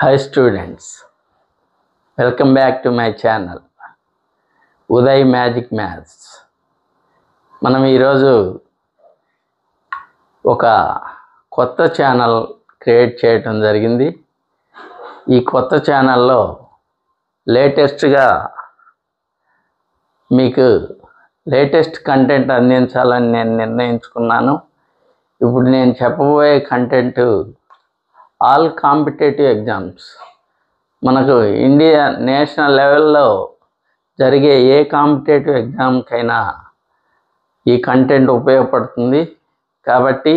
Hi students, welcome back to my channel Uday Magic Maths. మనం ఈరోజు ఒక కొత్త ఛానల్ క్రియేట్ చేయడం జరిగింది. ఈ కొత్త ఛానల్లో లేటెస్ట్గా మీకు లేటెస్ట్ కంటెంట్ అందించాలని నేను నిర్ణయించుకున్నాను. ఇప్పుడు నేను చెప్పబోయే కంటెంట్ ఆల్ కాంపిటేటివ్ ఎగ్జామ్స్, మనకు ఇండియా నేషనల్ లెవెల్లో జరిగే ఏ కాంపిటేటివ్ ఎగ్జామ్కైనా ఈ కంటెంట్ ఉపయోగపడుతుంది. కాబట్టి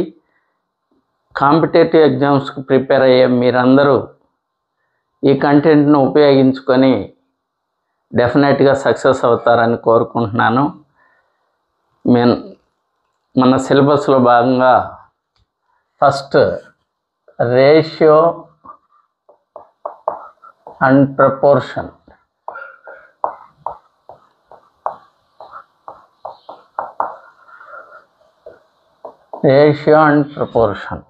కాంపిటేటివ్ ఎగ్జామ్స్కి ప్రిపేర్ అయ్యే మీరందరూ ఈ కంటెంట్ను ఉపయోగించుకొని డెఫినెట్గా సక్సెస్ అవుతారని కోరుకుంటున్నాను. మన సిలబస్లో భాగంగా first ratio and proportion. Ratio and proportion.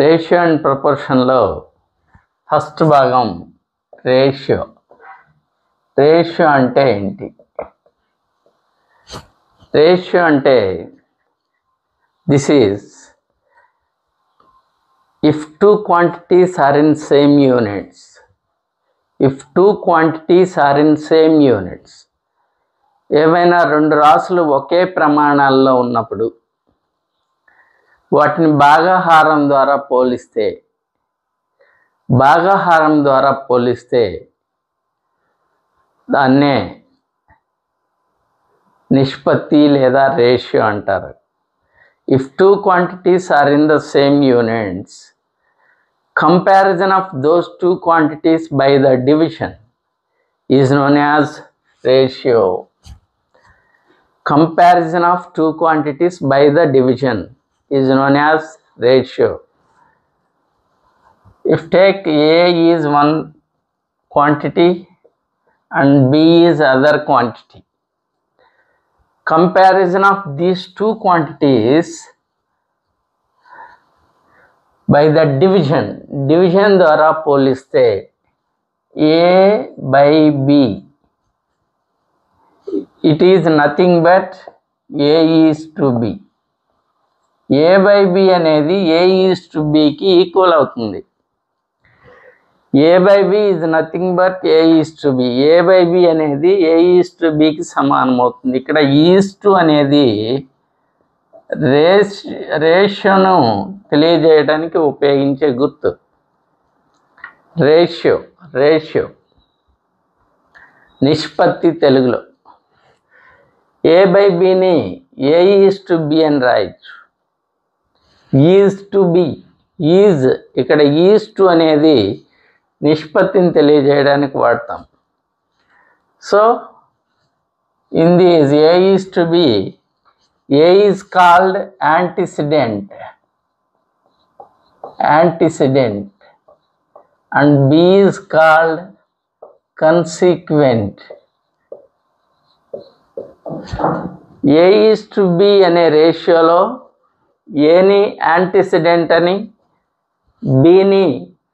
Ratio and ప్రపోర్షన్లో ఫస్ట్ భాగం రేషియో. రేషియో అంటే ఏంటి? రేషియో అంటే this is if two quantities are in same units. If two quantities are in same units, ఏవైనా రెండు రాశులు ఒకే ప్రమాణాల్లో ఉన్నప్పుడు వాటిని భాగాహారం ద్వారా పోలిస్తే దాన్నే నిష్పత్తి లేదా రేషియో అంటారు. If two quantities are in the same units, comparison of those two quantities by the division is known as ratio. Comparison of two quantities by the division is known as ratio. If take A is one quantity and B is other quantity, comparison of these two quantities by the division ద్వారా పోలిస్తే A by B, it is nothing but A is to B. A by B అనేది A is to B కి equal అవుతుంది. A by B is nothing but A is to B. A by B అనేది A is to B కి సమానం అవుతుంది. ఇక్కడ is to అనేది రేషియోను తెలియజేయడానికి ఉపయోగించే గుర్తు. రేషియో నిష్పత్తి తెలుగులో. A by Bని A is to B అని రాయొచ్చు. is to B, is ఇక్కడ is to అనేది నిష్పత్తిని తెలియజేయడానికి వాడతాం. So in this A is to B, A is called antecedent and B is called consequent. A is to B అనే రేషియోలో Aని యాంటిసిడెంట్ అని, Bని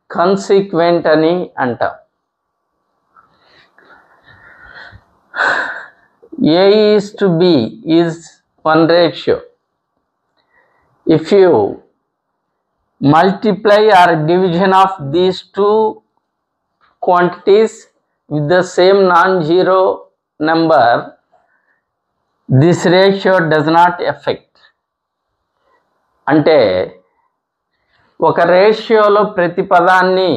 consequent అని అంటాం. A is to B is one ratio. If you multiply or division of these two quantities with the same non-zero number, this ratio does not affect. అంటే ఒక రేషియోలో ప్రతి పదాన్ని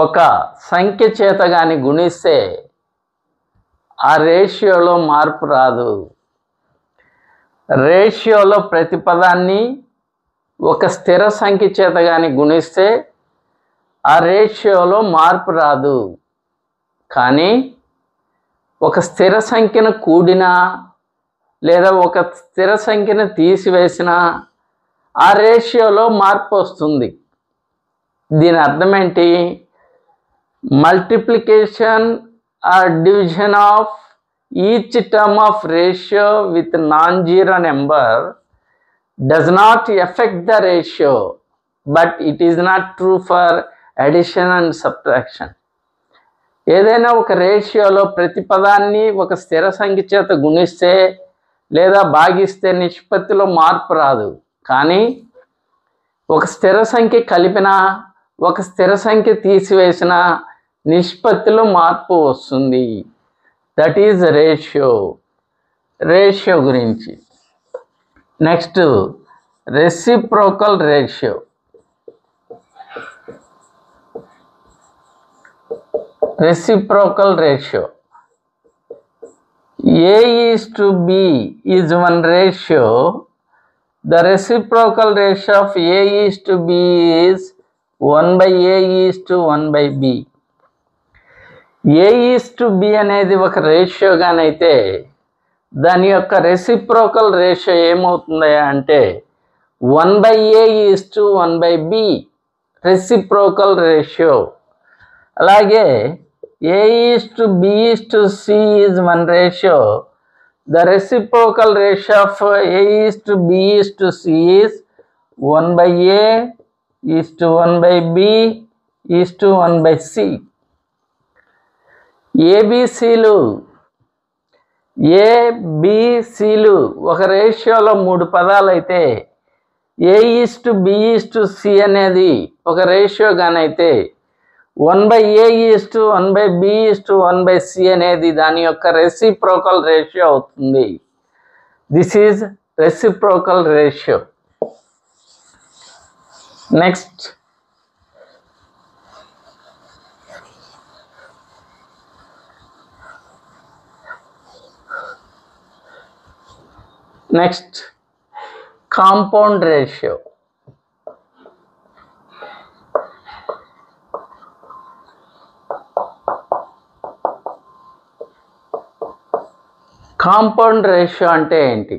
ఒక సంఖ్య చేత కానీ గుణిస్తే ఆ రేషియోలో మార్పు రాదు. రేషియోలో ప్రతి పదాన్ని ఒక స్థిర సంఖ్య చేత కానీ గుణిస్తే ఆ రేషియోలో మార్పు రాదు. కానీ ఒక స్థిర సంఖ్యను కూడినా లేదా ఒక స్థిర సంఖ్యను తీసివేసినా ఆ రేషియోలో మార్పు వస్తుంది. దీని అర్థం ఏంటి? Multiplication or division of each term of ratio with non zero number does not affect the ratio, but it is not true for addition and subtraction. ఏదైనా ఒక రేషియోలో ప్రతి పదాన్ని ఒక స్థిర సంఖ్య చేత గుణిస్తే లేదా భాగిస్తే నిష్పత్తిలో మార్పు రాదు. కానీ ఒక స్థిర సంఖ్య కలిపినా ఒక స్థిర సంఖ్య తీసివేసిన నిష్పత్తిలో మార్పు వస్తుంది. దట్ ఈజ్ రేషియో గురించి. Next reciprocal ratio. A:B is one ratio. The reciprocal ratio of A:B is 1/A:1/B. A:B అనేది ఒక రేషియోగానైతే దాని యొక్క రెసిప్రోకల్ రేషియో ఏమవుతుంది అంటే 1/A:1/B రెసిప్రోకల్ రేషియో. అలాగే A:B:C is one ratio. The reciprocal ratio of A:B:C is 1/A:1/B:1/C. ABCలు ఒక రేషియోలో 3 పదాలు అయితే A:B:C అనేది ఒక రేషియోగానైతే 1/A:1/B:1/C అనేది దాని యొక్క రెసిప్రోకల్ రేషియో అవుతుంది. This is reciprocal ratio. Next compound ratio. Compound ratio అంటే ఏంటి?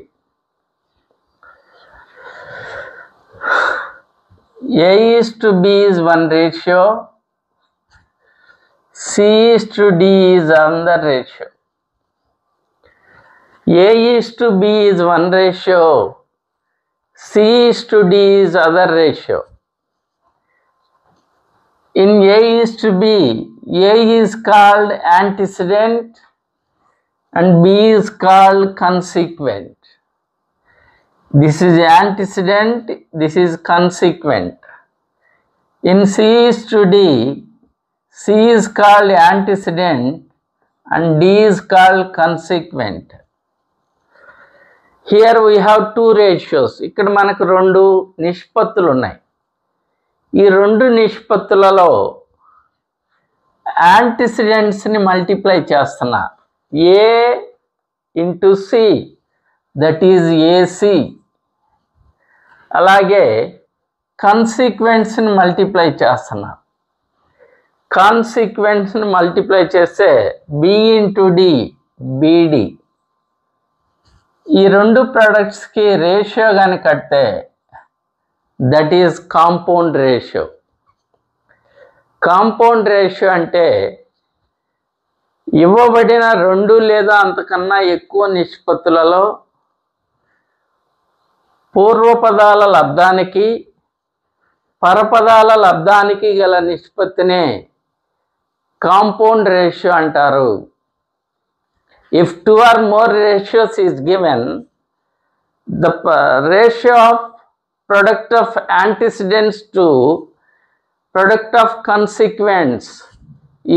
A:B is one ratio, C:D is another ratio. A:B is one ratio, C:D is other ratio. In A:B, A is called antecedent and B is called consequent. This is antecedent, this is consequent. In C:D, C is called antecedent and D is called consequent. Here we have two ratios. ఇక్కడ మనకు 2 నిష్పత్తులు ఉన్నాయి. ఈ 2 నిష్పత్తులలో యాంటిసిడెంట్స్ని multiply చేస్తున్నా. A into C, that is AC. అలాగే కాన్సిక్వెన్స్ని multiply చేస్తున్నా. కాన్సిక్వెన్స్ని multiply చేస్తే B into D, BD. ఈ 2 ప్రొడక్ట్స్కి రేషియో కానీ కడితే that is compound ratio. Compound ratio అంటే ఇవ్వబడిన 2 లేదా అంతకన్నా ఎక్కువ నిష్పత్తులలో పూర్వపదాల లబ్ధానికి పరపదాల లబ్ధానికి గల నిష్పత్తినే కాంపౌండ్ రేషియో అంటారు. If 2 or more ratios is given, the ratio of product of antecedents to product of consequents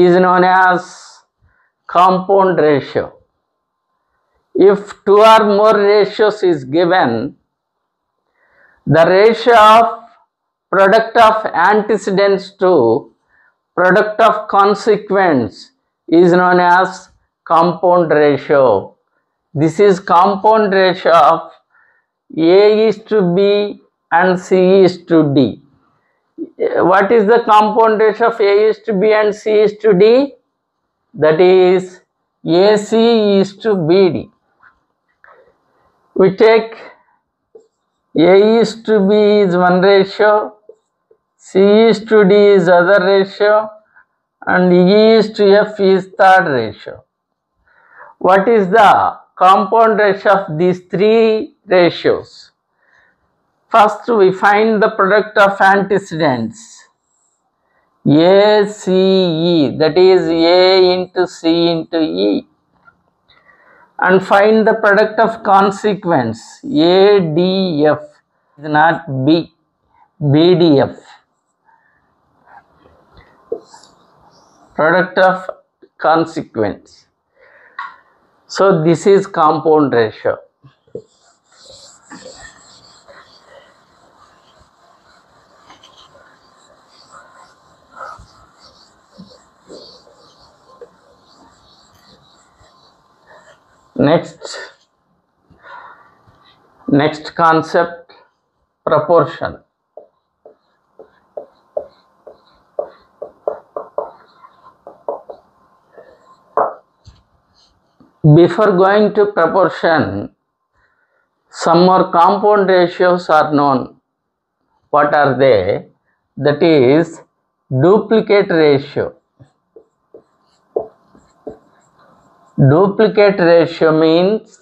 is known as compound ratio. If 2 or more ratios is given, the ratio of product of antecedents to product of consequents is known as compound ratio. This is compound ratio of A:B and C:D. What is the compound ratio of A:B and C:D? That is AC:BD. We take A:B is one ratio, C:D is other ratio, and E:F is third ratio. What is the compound ratio of these 3 ratios? First we find the product of antecedents. ACE, that is A into C into E. And find the product of consequence. ADF is not B, BDF. Product of consequence. So this is compound ratio. Next concept, proportion. Before going to proportion, some more compound ratios are known. What are they? That is duplicate ratio. Duplicate ratio means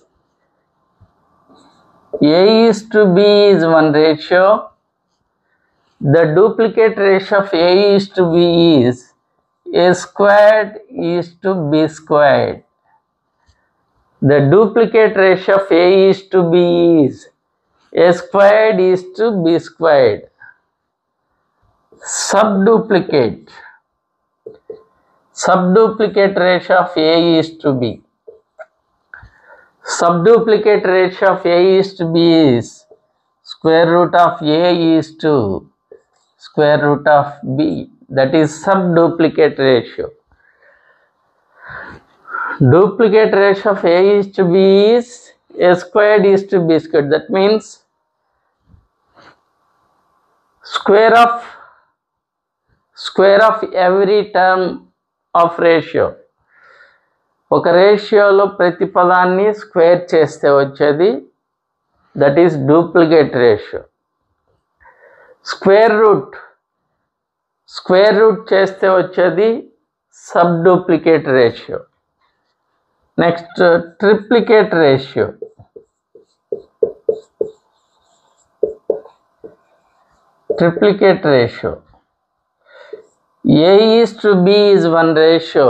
A is to B is one ratio. The duplicate ratio of A is to B is A squared is to B squared. The duplicate ratio of A is to B is A squared is to B squared. Subduplicate ratio of A is to B. Subduplicate ratio of A is to B is square root of A is to square root of B. That is subduplicate ratio. Duplicate ratio of A is to B is A squared is to B squared. That means square of every term of ratio. ఒక రేషియోలో ప్రతి పదాన్ని square చేస్తే వచ్చేది that is duplicate ratio. Square root చేస్తే వచ్చేది sub duplicate ratio. Next triplicate ratio. A is to B is one ratio.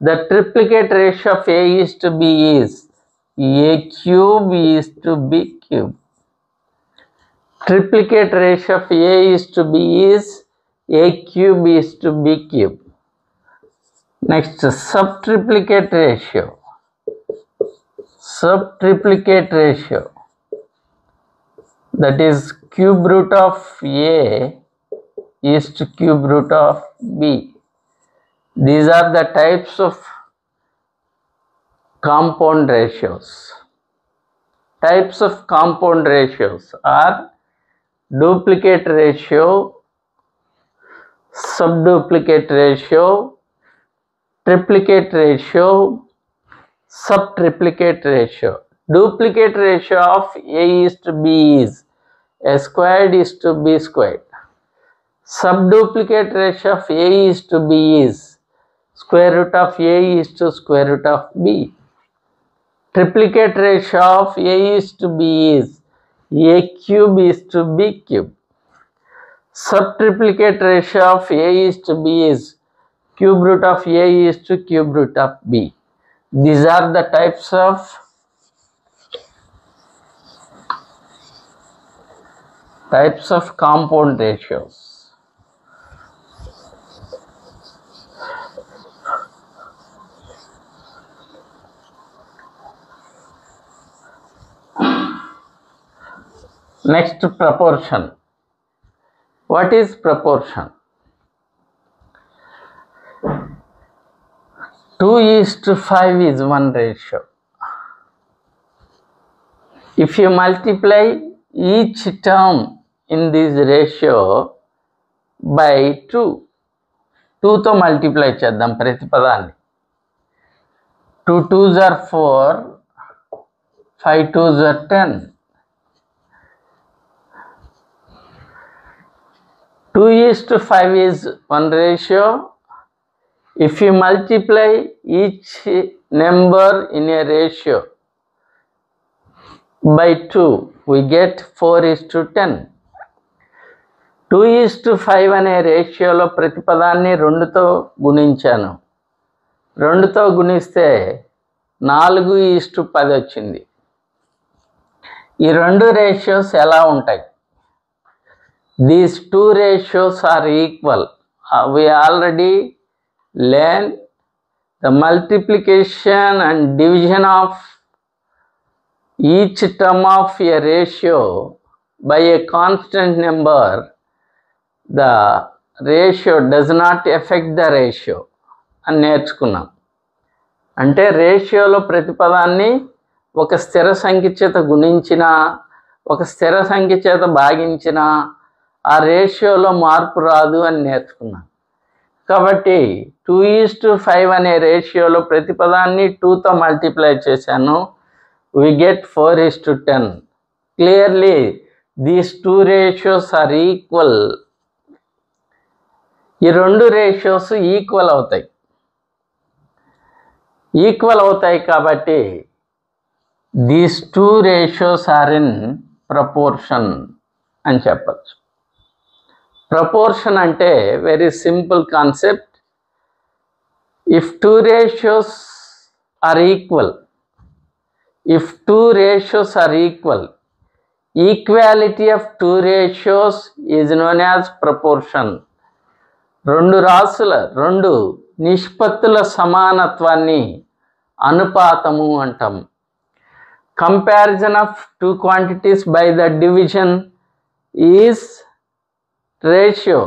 The triplicate ratio of A is to B is A cube is to B cube. Triplicate ratio of A is to B is A cube is to B cube. Next, subtriplicate ratio. That is cube root of A is to cube root of B. These are the types of compound ratios. Types of compound ratios are duplicate ratio, subduplicate ratio, triplicate ratio, subtriplicate ratio. Duplicate ratio of A is to B is A squared is to B squared. Subduplicate ratio of A is to B is square root of A is to square root of B. Triplicate ratio of A is to B is A cube is to B cube. Subtriplicate ratio of A is to B is cube root of A is to cube root of B. These are the types of compound ratios. Next, proportion. What is proportion? 2:5 is one ratio. If you multiply each term in this ratio by 2 తో multiply చేద్దాం ప్రతి పదాన్ని. 2 2s are 4, 5 2s are 10. 2:5 is one ratio. If you multiply each number in a ratio by 2, we get 4:10. 2:5 అనే రేషియోలో ప్రతి పదాన్ని 2తో గుణించాను. 2తో గుణిస్తే 4:10 వచ్చింది. ఈ రెండు రేషియోస్ ఎలా ఉంటాయి? These two ratios are equal. We already learned the multiplication and division of each term of a ratio by a constant number. The ratio does not affect the ratio అని నేర్చుకున్నాం. అంటే రేషియోలో ప్రతి పదాన్ని ఒక స్థిర సంఖ్య చేత గుణించినా ఒక స్థిర సంఖ్య చేత భాగించినా ఆ రేషియోలో మార్పు రాదు అని నేర్చుకున్నాం. కాబట్టి 2:5 అనే రేషియోలో ప్రతి పదాన్ని 2తో మల్టిప్లై చేశాను. we get 4:10. Clearly these two ratios are equal. ఈ రెండు రేషియోస్ ఈక్వల్ అవుతాయి కాబట్టి these two ratios are in proportion అని చెప్పచ్చు. ప్రపోర్షన్ అంటే very simple concept. If two ratios are equal, equality of two ratios is known as proportion. రెండు నిష్పత్తుల సమానత్వాన్ని అనుపాతము అంటాం. Comparison of two quantities by the division is ratio.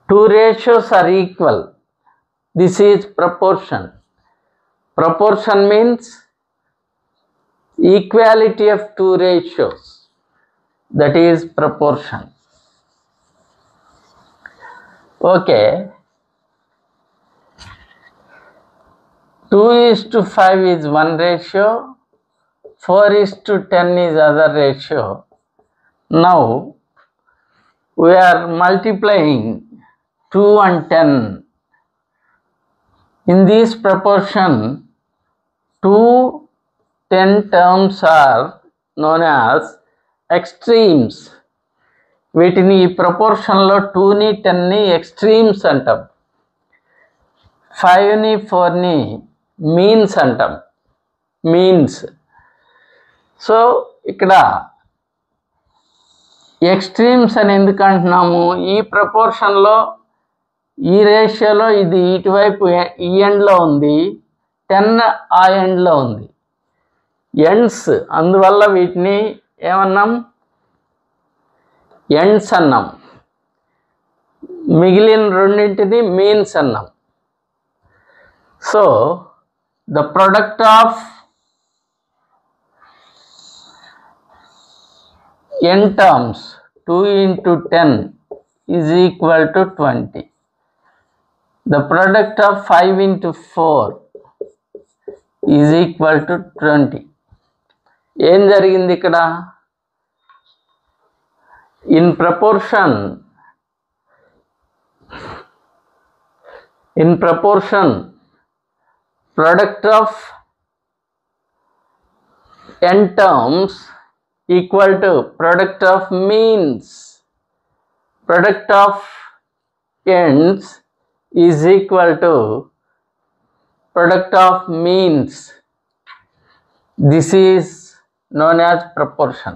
two ratios are equal. This is proportion. Proportion means equality of two ratios. That is proportion. Okay. 2:5 is one ratio, 4:10 is other ratio. Now we are multiplying 2 and 10. In this proportion, 2 10 terms are known as extremes. వీటిని ఈ ప్రపోర్షన్లో 2ని 10ని extremes అంటాం. 5ని 4ని means అంటాం. Means. So ఇక్కడ extremes అని ఎందుకు అంటున్నాము? ఈ ప్రపోర్షన్లో ఈ రేషియోలో ఇది ఇటువైపు ఈ ఎండ్లో ఉంది, 10 ఆ ఎండ్లో ఉంది. ఎండ్స్, అందువల్ల వీటిని ఏమన్నాం? ఎండ్స్ అన్నాం. మిగిలిన రెండింటిని మీన్స్ అన్నాం. So the product of n terms 2 into 10 is equal to 20. The product of 5 into 4 is equal to 20. ఏం జరిగింది ఇక్కడ? In proportion product of n terms equal to product of means. Product of ends is equal to product of means. This is known as proportion.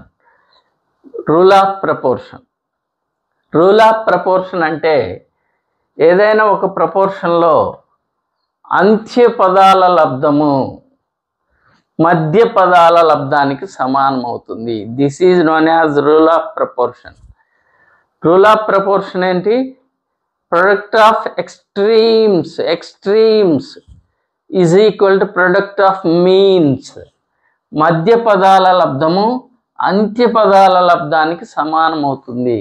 Rule of proportion. Rule of proportion అంటే ఏదైనా ఒక ప్రపోర్షన్లో అంత్య పదాల లబ్ధము మధ్య పదాల లబ్ధానికి సమానం అవుతుంది. This is known as rule of proportion. Rule of proportion ఏంటి? Product of extremes is equal to product of means. మధ్య పదాల లబ్ధము అంత్య పదాల లబ్ధానికి సమానం అవుతుంది.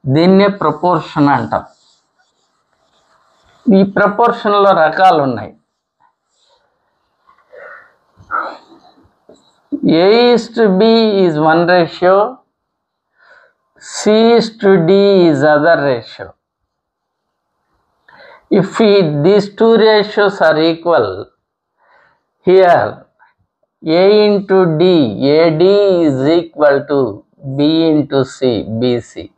దీన్నే ప్రపోర్షన్ అంటాం. ఈ ప్రపోర్షన్లో రకాలు ఉన్నాయి. A:B is one ratio, C:D is other ratio. If these two ratios are equal, here A into D, AD is equal to B into C, BC.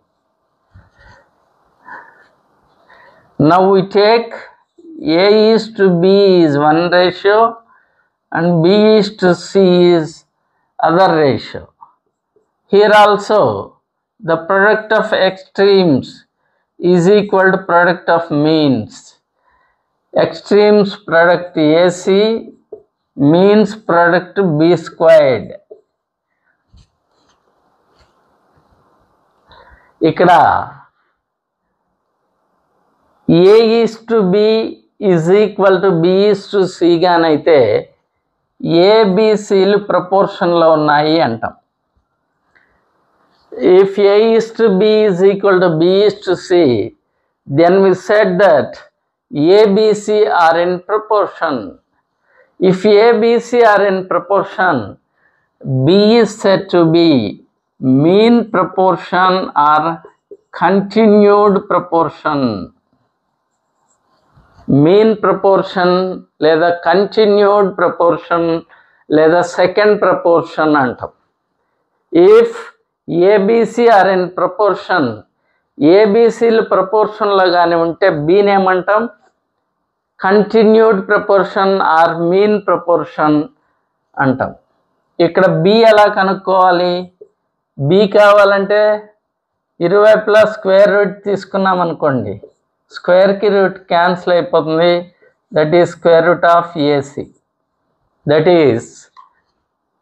Now we take A is to B is one ratio and B is to C is other ratio. Here also the product of extremes is equal to product of means. Extremes product AC, means product B squared. ఇక్కడ A is to B is equal to B is to C గానైతే ABCలు ప్రపోర్షన్లో ఉన్నాయి అంటాం. If A is to B is equal to B is to C, then we said that ABC are in proportion. If ABC are in proportion, B is said to be mean proportion or continued proportion. Mean proportion లేదా continued proportion లేదా second proportion అంటాం. If ABC are in proportion, ABCలు ప్రపోర్షన్లో కానీ ఉంటే Bని ఏమంటాం? Continued proportion or mean proportion అంటాం. ఇక్కడ B ఎలా కనుక్కోవాలి? B కావాలంటే ఇరువైపులా స్క్వేర్ రూట్ తీసుకున్నాం అనుకోండి, స్క్వేర్కి రూట్ క్యాన్సిల్ అయిపోతుంది. That is square root of AC. That is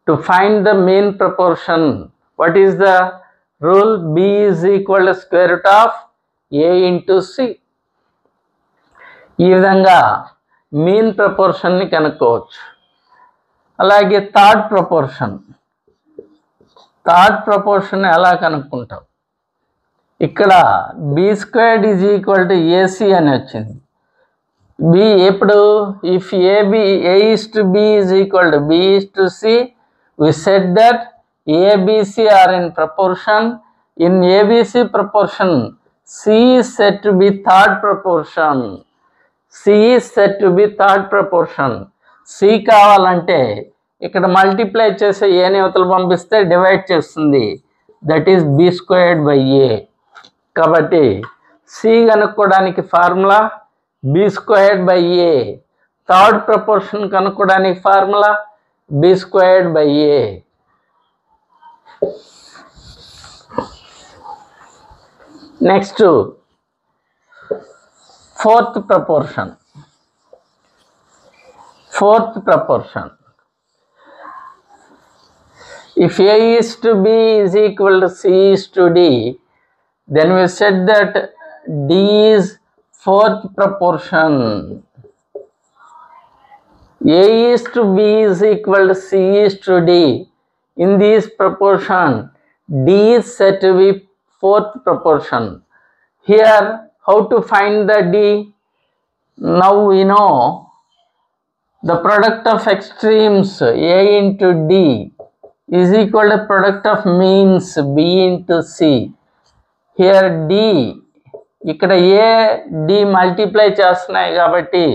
to find the mean proportion. What is the rule? B is equal to square root of A into C. ఈ విధంగా mean ప్రపోర్షన్ని కనుక్కోవచ్చు. అలాగే third proportion ఎలా కనుక్కుంటాం? ఇక్కడ B squared is equal to AC అని వచ్చింది. B ఎప్పుడు? If A is to B is equal to B is to C, we said that ABC are in proportion. In ABC proportion, C is said to be third proportion. C is said to be third proportion. C కావాలంటే ఇక్కడ multiply చేసే ఏని అవతల పంపిస్తే divide చేస్తుంది. That is B squared by A. కాబట్టి C కనుక్కోవడానికి formula B squared by A. Third proportion కనుక్కోవడానికి formula B squared by A. Next fourth proportion. If A is to B is equal to C is to D, then we said that D is fourth proportion. A is to B is equal to C is to D. In this proportion, D is said to be fourth proportion. Here, how to find the D? Now we know the product of extremes A into D is equal to product of means B into C. Here D, ఇక్కడ A D multiply చేస్తున్నాయి కాబట్టి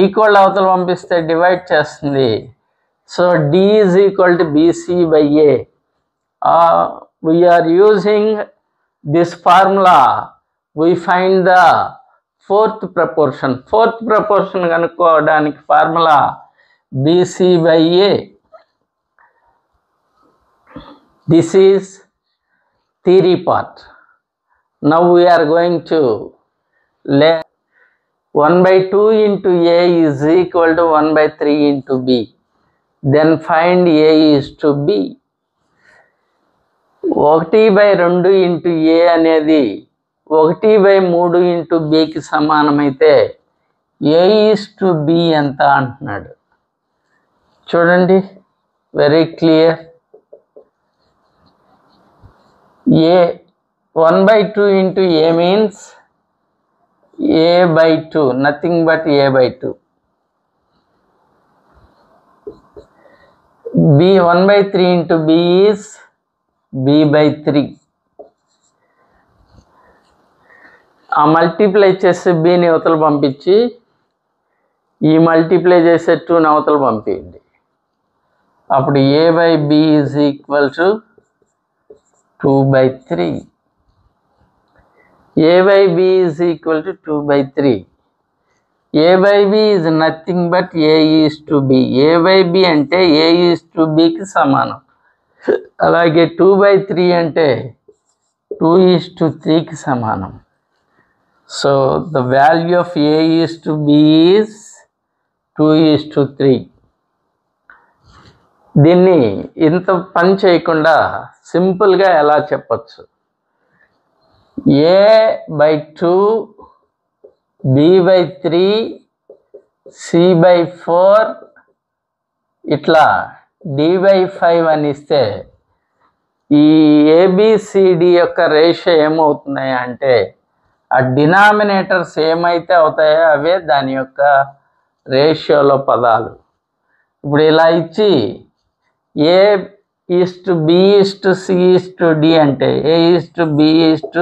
equal అవతల పంపిస్తే divide చేస్తుంది. So D is equal to BC by A. We are using this formula. We find the fourth proportion. కనుక్కోవడానికి formula BC by A. This is theory part. Now we are going to learn 1/2 into A is equal to 1/3 into B. Then find A is to B. 1/2 into A అనేది 1/3 into Bకి సమానమైతే A is to B ఎంత అంటున్నాడు. చూడండి, very clear. A 1/2 into A means A/2, nothing but A/2. B 1/3 into B is B/3. ఆ multiply చేసే Bని అవతల పంపించి ఈ మల్టిప్లై చేసే 2ని అవతల పంపించండి. అప్పుడు a/b is equal to 2/3. a/b is equal to 2/3. a/b is nothing but a/b. a/b అంటే a/bకి సమానం. అలాగే 2/3 అంటే 2:3కి సమానం. So the value of a/b is 2:3. దీన్ని ఇంత పని చేయకుండా సింపుల్గా ఎలా చెప్పచ్చు? a/2, b/3, c/4 ఇట్లా d/5 అని ఇస్తే ఈ ABCD యొక్క రేషియో ఏమవుతున్నాయి అంటే ఆ డినామినేటర్స్ ఏమైతే అవుతాయో అవే దాని యొక్క రేషియోలో పదాలు. ఇప్పుడు ఇలా ఇచ్చి a:b:c:d అంటే a:b:c:d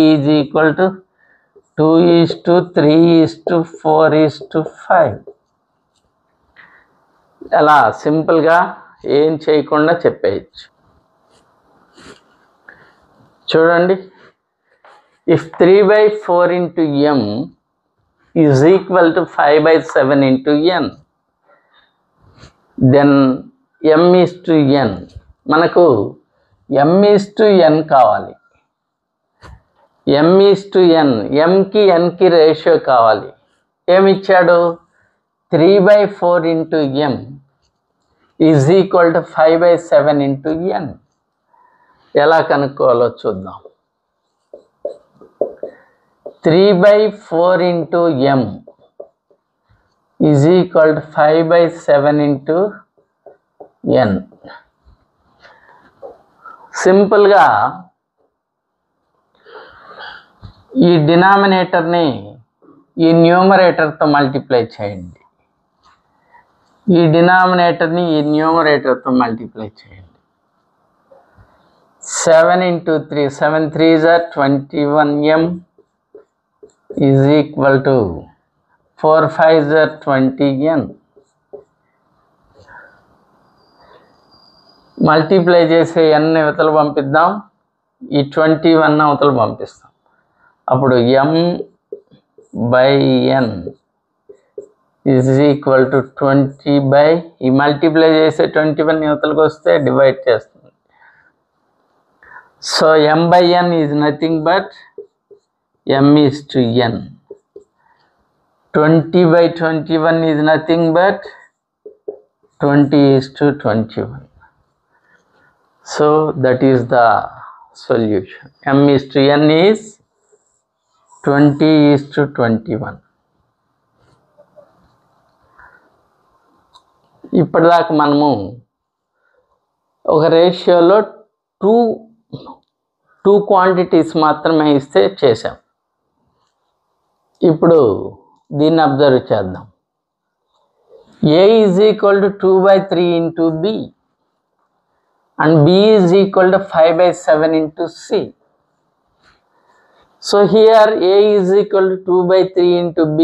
ఈజ్ ఈక్వల్ టు 2:3:4:5. అలా సింపుల్గా ఏం చేయకుండా చెప్పేయచ్చు. చూడండి, ఇఫ్ 3/4 into m is equal to 5/7 into n, then m:n. మనకు m:n కావాలి. m:n, mకి nకి రేషియో కావాలి. ఏమిచ్చాడు? 3/4 into m is equal to 5/7 into n. ఎలా కనుక్కోవాలో చూద్దాం. 3/4 into m is equal to 5/7 into n. సింపుల్గా ఈ డినామినేటర్ని ఈ న్యూమరేటర్తో మల్టిప్లై చేయండి. ఈ డినామినేటర్ని ఈ న్యూమరేటర్తో మల్టిప్లై చేయండి. 7 into 3, 7 3s are 21m is equal to 4 5s are 20n. Multiply చేసే n అవతల పంపిద్దాం, ఈ 21 అవతల పంపిస్తాం. అప్పుడు m/n ఈజ్ ఈక్వల్ టు 20 ఈ మల్టిప్లై చేసే 21 అవతలకు వస్తే డివైడ్ చేస్తుంది. So m/n is nothing but m:n. 20/21 is nothing but 20:21. So that is the solution. m:n is 20:21. ఇప్పటిదాకా మనము ఒక రేషియోలో టూ క్వాంటిటీస్ మాత్రమే ఇస్తే చేసాం. ఇప్పుడు దీన్ని అబ్జర్వ్ చేద్దాం. a is equal to 2/3 into b and b is equal to 5/7 into c. So here a is equal to 2/3 into b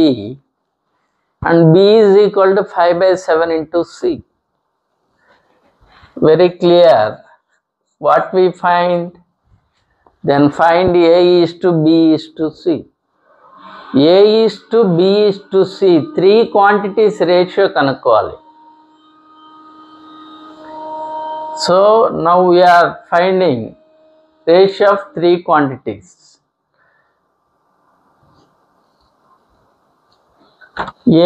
and b is equal to 5/7 into c. Very clear. What we find? Then find a is to b is to c. a is to b is to c, 3 quantities ratio కనుక్కోవాలి. So now we are finding ratio of 3 quantities.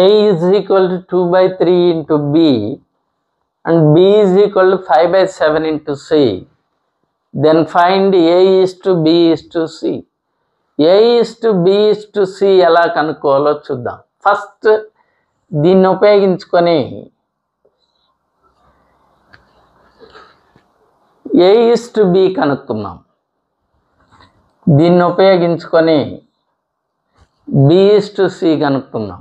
A is equal to 2/3 into b and b is equal to 5/7 into c. Then find a is to b is to c. a is to b is to c ఎలా కనుక్కోవాలో చూద్దాం. First దీన్ని ఉపయోగించుకొని a is to b కనుక్కుందాం. దీన్ని ఉపయోగించుకొని b is to c కనుక్కుందాం.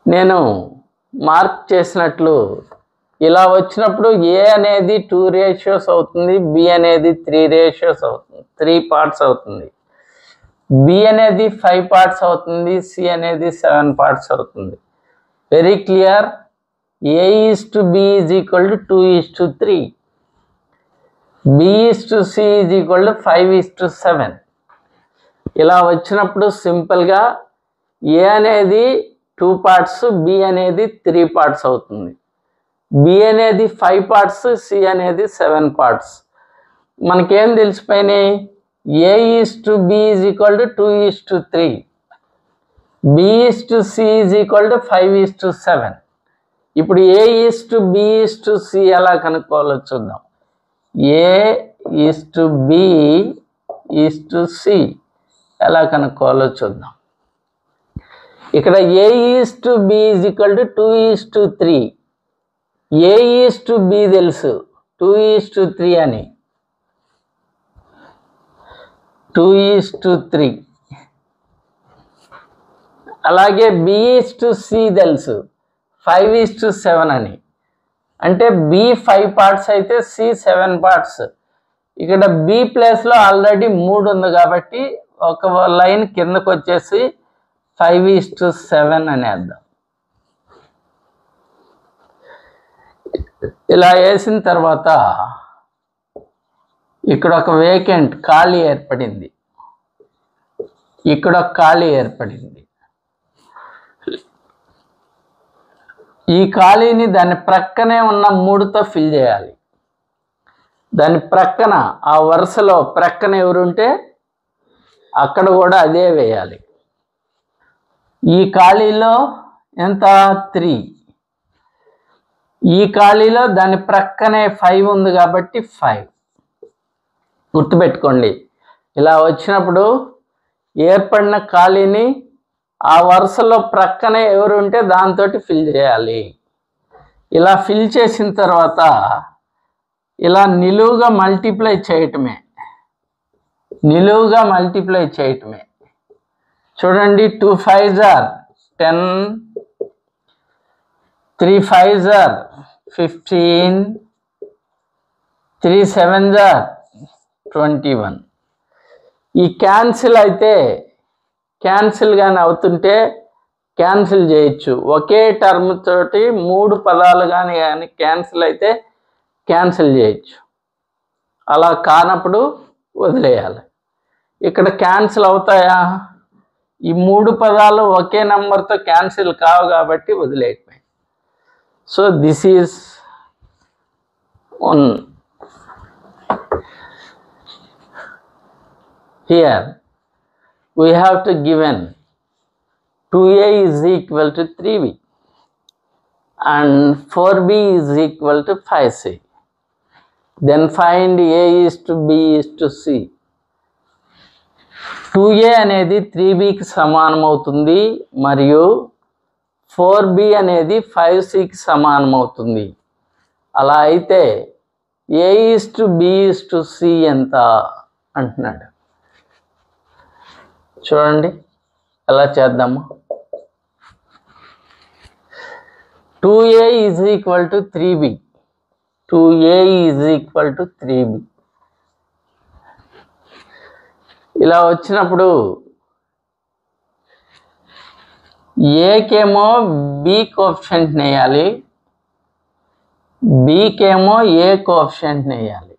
నేను మార్క్ చేసినట్లు ఇలా వచ్చినప్పుడు a అనేది 2 రేషియోస్ అవుతుంది, b అనేది 3 రేషియోస్ అవుతుంది, 3 పార్ట్స్ అవుతుంది. b అనేది 5 పార్ట్స్ అవుతుంది, c అనేది 7 పార్ట్స్ అవుతుంది. Very clear. A:B is equal to 2:3. B:C is equal to 5:7. ఇలా వచ్చినప్పుడు సింపుల్గా ఏ అనేది 2 parts, B అనేది 3 parts అవుతుంది. B అనేది 5 parts, C అనేది 7 parts. మనకేం తెలిసిపోయినాయి? A:B is equal to 2:3. B:C is equal to 5:7. ఇప్పుడు A:B:C ఎలా కనుక్కోవాలో చూద్దాం. A:B:C ఎలా కనుక్కోవాలో చూద్దాం. ఇక్కడ A:B is equal to 2:3. A:B తెలుసు 2:3 అని. 2:3. అలాగే B:C తెలుసు 5:7 అని. అంటే B 5 parts అయితే C 7 parts. ఇక్కడ B ప్లేస్లో ఆల్రెడీ 3 ఉంది కాబట్టి ఒక లైన్ కిందకు వచ్చేసి 5:7 అని వేద్దాం. ఇలా వేసిన తర్వాత ఇక్కడ ఒక వేకెంట్ ఖాళీ ఏర్పడింది, ఇక్కడ ఒక ఖాళీ ఏర్పడింది. ఈ ఖాళీని దాని ప్రక్కనే ఉన్న 3తో ఫిల్ చేయాలి. దాని ప్రక్కన ఆ వరుసలో ప్రక్కన ఎవరుంటే అక్కడ కూడా అదే వేయాలి. ఈ ఖాళీలో ఎంత 3, ఈ ఖాళీలో దాని ప్రక్కనే 5 ఉంది కాబట్టి 5. గుర్తుపెట్టుకోండి. ఇలా వచ్చినప్పుడు ఏర్పడిన ఖాళీని ఆ వరుసలో ప్రక్కనే ఎవరు ఉంటే దాంతో ఫిల్ చేయాలి. ఇలా ఫిల్ చేసిన తర్వాత ఇలా నిలువుగా మల్టిప్లై చేయటమే, నిలువుగా మల్టిప్లై చేయటమే. చూడండి, 2 5s are 10, 3 5s are 15, 3 7s are 21. ఈ క్యాన్సిల్ అయితే క్యాన్సిల్ కానీ అవుతుంటే క్యాన్సిల్ చేయొచ్చు. ఒకే టర్మ్ తోటి 3 పదాలు కానీ క్యాన్సిల్ అయితే క్యాన్సిల్ చేయొచ్చు. అలా కానప్పుడు వదిలేయాలి. ఇక్కడ క్యాన్సిల్ అవుతాయా? ఈ 3 పదాలు ఒకే నెంబర్తో క్యాన్సిల్ కావు కాబట్టి వదిలేయటమే. So this is on here we have to given 2a is equal to 3b and 4b is equal to 5c. Then find a is to b is to c. 2a అనేది 3bకి సమానం అవుతుంది మరియు 4b అనేది 5cకి సమానం అవుతుంది. అలా అయితే a is to b is to c ఎంత అంటున్నాడు. చూడండి ఎలా చేద్దాము. 2a is equal to 3b. 2a is equal to 3b. ఇలా వచ్చినప్పుడు ఏకేమో బి కోఎఫిషియంట్ వేయాలి, బీకేమో ఏ కోఎఫిషియంట్ వేయాలి.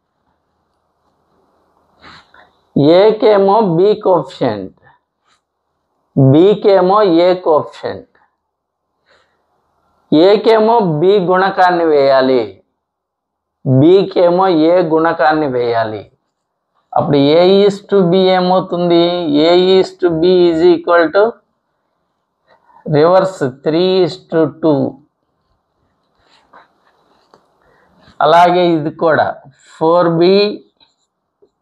ఏకేమో బి కోఎఫిషియంట్, బీకేమో ఏ కోఎఫిషియంట్. ఏకేమో బి గుణకాన్ని వేయాలి, బీకేమో ఏ గుణకాన్ని వేయాలి. అప్పుడు ఏ ఈజ్ టు బి ఏమవుతుంది? A is to B is equal to reverse 3:2. అలాగే ఇది కూడా 4b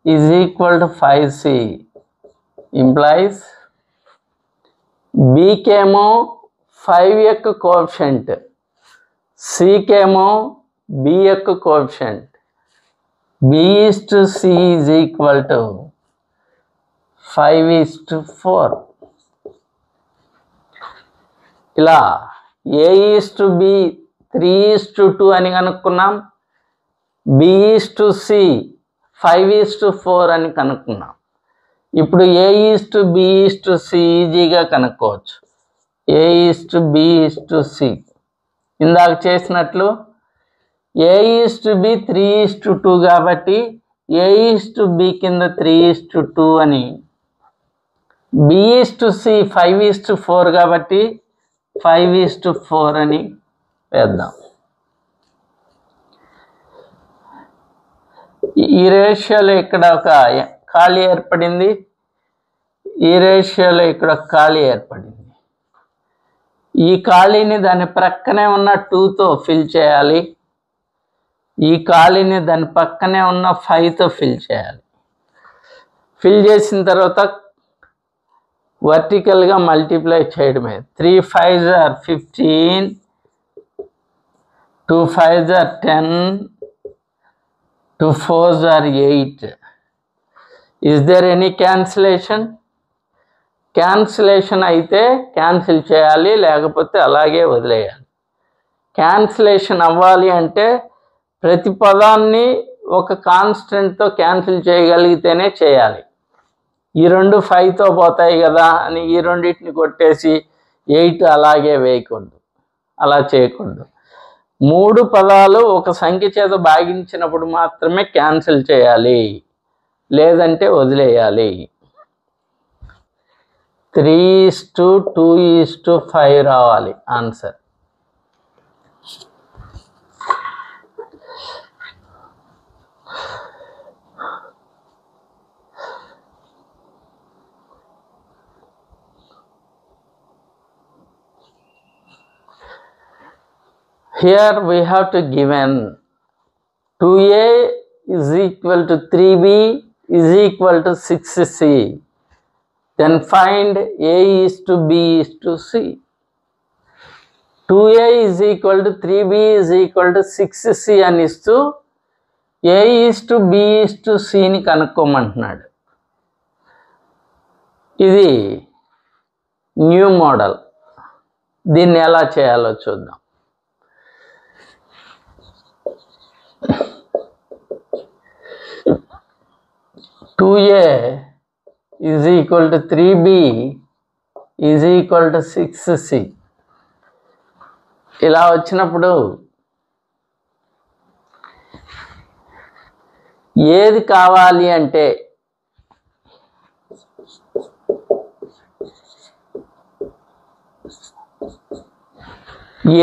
is equal to 5c implies బీకేమో 5 యొక్క కోఎఫిషియంట్, సికేమో బి యొక్క coefficient. b:c is equal to 5:4. ఇలా a is to b 3:2 అని కనుక్కున్నాం, b is to c 5:4 అని కనుక్కున్నాం. ఇప్పుడు a is to b is to c ఈజీగా కనుక్కోవచ్చు. a is to b is to c ఇందాక చేసినట్లు A:B 3:2 కాబట్టి A:B కింద 3:2 అని, B:C 5:4 కాబట్టి 5:4 అని వేద్దాం. ఈ రేషియోలో ఇక్కడ ఒక ఖాళీ ఏర్పడింది, ఈ రేషియోలో ఇక్కడ ఒక ఖాళీ ఏర్పడింది. ఈ ఖాళీని దాని ప్రక్కనే ఉన్న 2తో ఫిల్ చేయాలి, ఈ ఖాళీని దాని పక్కనే ఉన్న 5తో ఫిల్ చేయాలి. ఫిల్ చేసిన తర్వాత వర్టికల్గా మల్టిప్లై చేయడమే. 3 5s are 15, 2 5s are 10, 2 4s are 8. Is there any cancellation? Cancellation అయితే క్యాన్సిల్ చేయాలి, లేకపోతే అలాగే వదిలేయాలి. క్యాన్సిలేషన్ అవ్వాలి అంటే ప్రతి పదాన్ని ఒక కాన్స్టెంట్తో క్యాన్సిల్ చేయగలిగితేనే చేయాలి. ఈ రెండు 5తో పోతాయి కదా అని ఈ రెండింటిని కొట్టేసి 8 అలాగే వేయకూడదు, అలా చేయకూడదు. 3 పదాలు ఒక సంఖ్య చేత భాగించినప్పుడు మాత్రమే క్యాన్సిల్ చేయాలి, లేదంటే వదిలేయాలి. 3:2:5 రావాలి answer. Here we have to given 2a is equal to 3b is equal to 6c. Then find a is to b is to c. 2a is equal to 3b is equal to 6c అని ఇస్తూ a is to b is to c ని కనుక్కోమంటున్నాడు. ఇది new model. దీన్ని ఎలా చేయాలో చూద్దాం. Two A is equal to 3b is equal to 6c. ఇలా వచ్చినప్పుడు ఏది కావాలి అంటే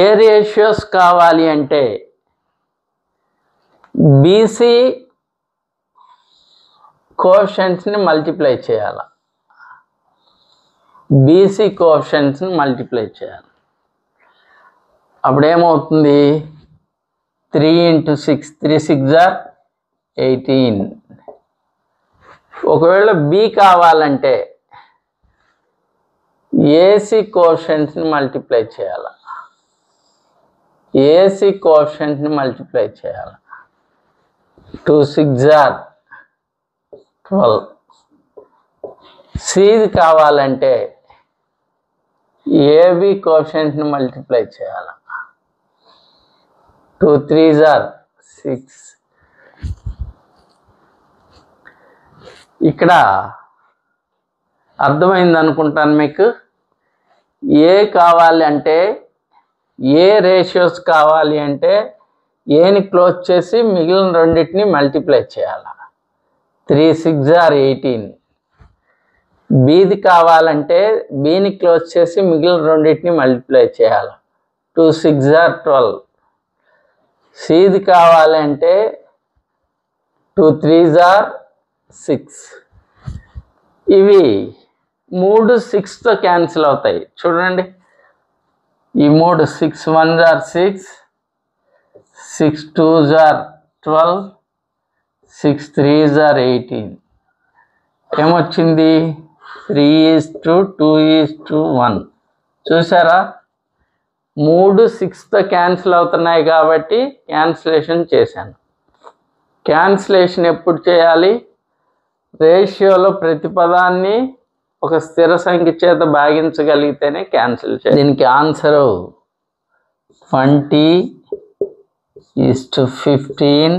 ఏ రేషియోస్ కావాలి అంటే బీసీ కోఎఫిషియెంట్స్ని మల్టిప్లై చేయాలి, బీసీ కోఎఫిషియెంట్స్ని మల్టిప్లై చేయాలి. అప్పుడేమవుతుంది? 3 × 6 3 6 are 18. ఒకవేళ బి కావాలంటే ఏసీ కోఎఫిషియెంట్స్ని మల్టిప్లై చేయాలి, ఏసీ కోఎఫిషియెంట్ని మల్టిప్లై చేయాలి. 2 6 are 12. సిది కావాలంటే ఏబి కోఎఫిషియెంట్ని మల్టిప్లై చేయాలి. 2 3s are 6. ఇక్కడ అర్థమైంది అనుకుంటాను మీకు. ఏ కావాలి అంటే ఏ రేషియోస్ కావాలి అంటే ఏని క్లోజ్ చేసి మిగిలిన రెండింటిని మల్టిప్లై చేయాలి. 3 6 are 18. బీది కావాలంటే బీని క్లోజ్ చేసి మిగిలిన రెండింటిని మల్టిప్లై చేయాలి. 2 6 are 12. సిది కావాలంటే 2 3s are 6. ఇవి 3 6తో క్యాన్సిల్ అవుతాయి. చూడండి, ఈ 3 6 1s are 6, 6 2s are 12, 6 3s are 18. ఏమొచ్చింది? 3:2:1. చూసారా? 3 6తో క్యాన్సిల్ అవుతున్నాయి కాబట్టి క్యాన్సిలేషన్ చేశాను. క్యాన్సిలేషన్ ఎప్పుడు చేయాలి? రేషియోలో ప్రతి పదాన్ని ఒక స్థిర సంఖ్య చేత భాగించగలిగితేనే క్యాన్సిల్ చేయాలి. దీనికి ఆన్సరు 20:15,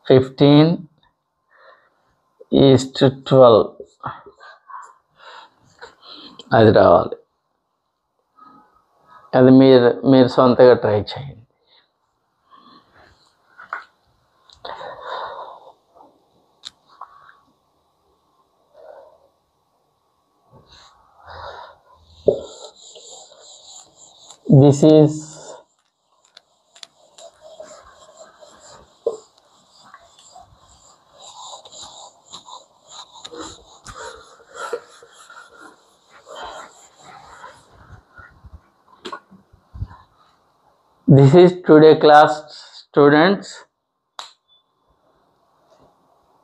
15:12 అది రావాలి. అది మీరు సొంతగా ట్రై చేయండి. This is today class students.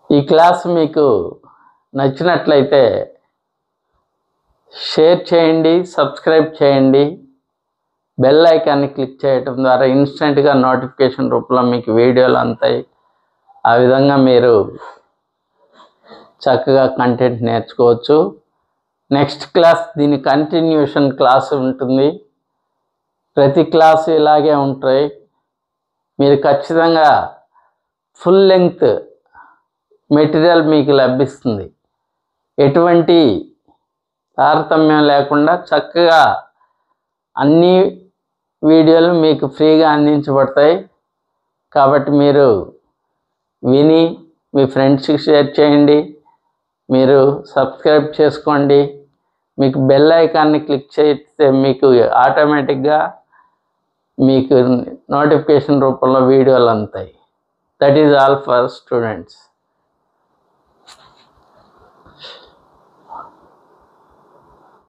ఈ క్లాస్ మీకు నచ్చినట్లయితే షేర్ చేయండి, సబ్స్క్రైబ్ చేయండి. బెల్ ఐకాన్ని క్లిక్ చేయటం ద్వారా ఇన్స్టెంట్గా నోటిఫికేషన్ రూపంలో మీకు వీడియోలు అందుతాయి. ఆ విధంగా మీరు చక్కగా కంటెంట్ నేర్చుకోవచ్చు. నెక్స్ట్ క్లాస్ దీని కంటిన్యూషన్ క్లాస్ ఉంటుంది. ప్రతి క్లాసు ఇలాగే ఉంటాయి. మీరు ఖచ్చితంగా ఫుల్ లెంగ్త్ మెటీరియల్ మీకు లభిస్తుంది. ఎటువంటి తారతమ్యం లేకుండా చక్కగా అన్ని వీడియోలు మీకు ఫ్రీగా అందించబడతాయి. కాబట్టి మీరు విని మీ ఫ్రెండ్స్కి షేర్ చేయండి. మీరు సబ్స్క్రైబ్ చేసుకోండి. మీకు బెల్ ఐకాన్ని క్లిక్ చేస్తే మీకు ఆటోమేటిక్గా మీకు నోటిఫికేషన్ రూపంలో వీడియోలు అందుతాయి. That is all for students.